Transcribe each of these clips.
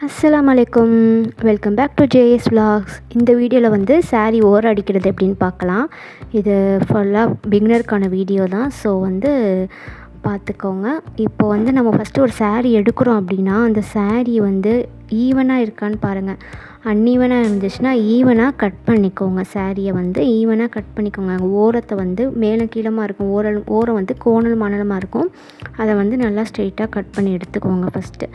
அஸ்ஸலாமு அலைக்கும். Welcome back to JS vlogs. இந்த வீடியோவில் வந்து சாரீ ஓரம் அடிக்கிறது எப்படின்னு பார்க்கலாம். இது ஃபுல்லாக பிகினருக்கான வீடியோ தான். ஸோ வந்து பார்த்துக்கோங்க. இப்போ வந்து நம்ம ஃபஸ்ட்டு ஒரு சாரீ எடுக்கிறோம் அப்படின்னா அந்த சாரீ வந்து ஈவனாக இருக்கான்னு பாருங்கள். அன்ஈவனாக இருந்துச்சுன்னா ஈவனாக கட் பண்ணிக்கோங்க. சாரியை வந்து ஈவனாக கட் பண்ணிக்கோங்க. ஓரத்தை வந்து மேலே கீழமாக இருக்கும். ஓரம் வந்து கோணல் மணலமாக இருக்கும். அதை வந்து நல்லா ஸ்ட்ரெயிட்டாக கட் பண்ணி எடுத்துக்கோங்க ஃபஸ்ட்டு.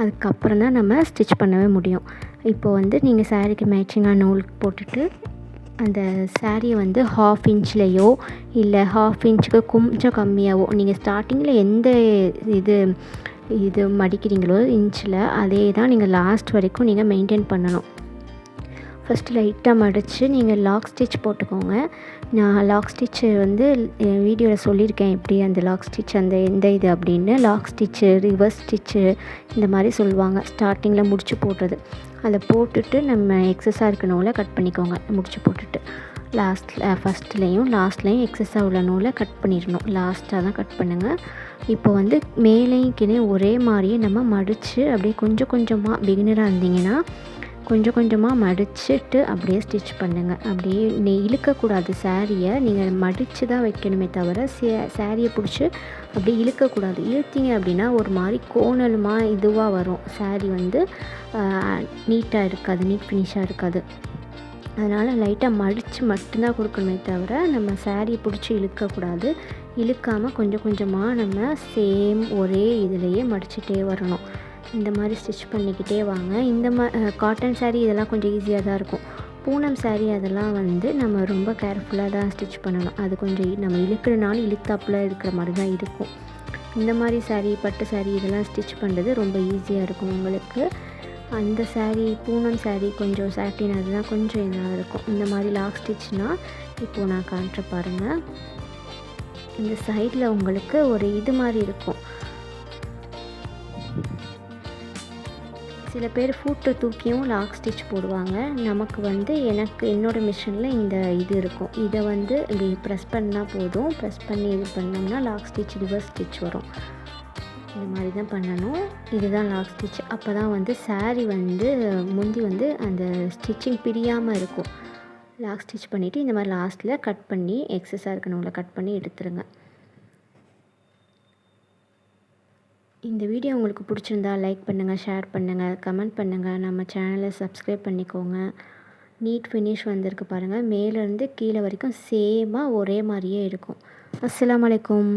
அதுக்கப்புறம் தான் நம்ம ஸ்டிச் பண்ணவே முடியும். இப்போது வந்து நீங்கள் சாரீக்கு மேட்சிங்காக நூல் போட்டுட்டு அந்த சாரியை வந்து 1/2 இன்ச்லேயோ இல்லை 1/2 இன்ச்சுக்கு கொஞ்சம் கம்மியாகவோ நீங்கள் ஸ்டார்டிங்கில் எந்த இது மடிக்கிறீங்களோ இன்ச்சில் அதே தான் நீங்கள் லாஸ்ட் வரைக்கும் நீங்கள் மெயின்டைன் பண்ணணும். ஃபஸ்ட்டு லைட்டாக மடித்து நீங்கள் லாக் ஸ்டிச் போட்டுக்கோங்க. நான் லாக் ஸ்டிச்சு வந்து வீடியோவில் சொல்லியிருக்கேன் எப்படி அந்த லாக் ஸ்டிச் அந்த எந்த இது அப்படின்னு. லாக் ஸ்டிச்சு, ரிவர்ஸ் ஸ்டிச்சு இந்த மாதிரி சொல்லுவாங்க. ஸ்டார்டிங்கில் முடிச்சு போடுறது அதை போட்டுட்டு நம்ம எக்ஸஸாக இருக்க நூலை கட் பண்ணிக்கோங்க. முடிச்சு போட்டுட்டு ஃபஸ்ட்லேயும் லாஸ்ட்லேயும் எக்ஸஸாக உள்ள நூலை கட் பண்ணிடணும். லாஸ்ட்டாக தான் கட் பண்ணுங்கள். இப்போ வந்து மேலேயும் கீழே ஒரே மாதிரியே நம்ம மடித்து அப்படியே கொஞ்சம் கொஞ்சமாக பிகினராக இருந்தீங்கன்னா கொஞ்சம் கொஞ்சமாக மடிச்சுட்டு அப்படியே ஸ்டிச் பண்ணுங்கள். அப்படியே இழுக்கக்கூடாது. சாரியை நீங்கள் மடித்து தான் வைக்கணுமே தவிர சாரியை பிடிச்சி அப்படியே இழுக்கக்கூடாது. இழுத்தீங்க அப்படின்னா ஒரு மாதிரி கோணலுமாக இதுவாக வரும். சாரி வந்து நீட்டாக இருக்காது, நீட் ஃபினிஷாக இருக்காது. அதனால் லைட்டாக மடித்து மட்டும்தான் கொடுக்கணுமே தவிர நம்ம சாரியை பிடிச்சி இழுக்கக்கூடாது. இழுக்காமல் கொஞ்சம் கொஞ்சமாக நம்ம சேம் ஒரே இதிலையே மடிச்சுட்டே வரணும். இந்த மாதிரி ஸ்டிச் பண்ணிக்கிட்டே வாங்க. இந்த காட்டன் சாரீ இதெல்லாம் கொஞ்சம் ஈஸியாக தான் இருக்கும். பூனம் சாரீ அதெல்லாம் வந்து நம்ம ரொம்ப கேர்ஃபுல்லாக தான் ஸ்டிச் பண்ணணும். அது கொஞ்சம் நம்ம இழுக்கிறனாலும் இழுத்தாப்பில் இருக்கிற மாதிரி தான் இருக்கும். இந்த மாதிரி சாரீ, பட்டு சாரீ இதெல்லாம் ஸ்டிச் பண்ணுறது ரொம்ப ஈஸியாக இருக்கும் உங்களுக்கு. அந்த சாரீ பூனம் சாரீ கொஞ்சம் சாட்டின் அதெல்லாம் கொஞ்சம் இதாக இருக்கும். இந்த மாதிரி லாக் ஸ்டிச்னால் இப்போது நான் காட்டுற பாருங்கள். இந்த சைடில் உங்களுக்கு ஒரு இது மாதிரி இருக்கும். சில பேர் ஃபூட்டை தூக்கியும் லாக் ஸ்டிச் போடுவாங்க. நமக்கு வந்து என்னோடய மிஷினில் இந்த இது இருக்கும். இதை வந்து இப்படி ப்ரெஸ் பண்ணால் போதும். ப்ரெஸ் பண்ணி இது பண்ணோம்னா லாக் ஸ்டிச், ரிவர்ஸ் ஸ்டிச் வரும். இந்த மாதிரி தான் பண்ணணும். இதுதான் லாக் ஸ்டிச். அப்போ தான் வந்து சாரீ வந்து முந்தி வந்து அந்த ஸ்டிச்சிங் பிரியாமல் இருக்கும். லாக் ஸ்டிச் பண்ணிவிட்டு இந்த மாதிரி லாஸ்ட்டில் கட் பண்ணி எக்ஸஸாக இருக்கணுங்கள கட் பண்ணி எடுத்துருங்க. இந்த வீடியோ உங்களுக்கு பிடிச்சிருந்தா லைக் பண்ணுங்கள், ஷேர் பண்ணுங்கள், கமெண்ட் பண்ணுங்கள். நம்ம சேனலை சப்ஸ்கிரைப் பண்ணிக்கோங்க. நீட் ஃபினிஷ் வந்திருக்கு பாருங்கள். மேலேருந்து கீழே வரைக்கும் சேமாக ஒரே மாதிரியே இருக்கும். அஸ்ஸலாமு அலைக்கும்.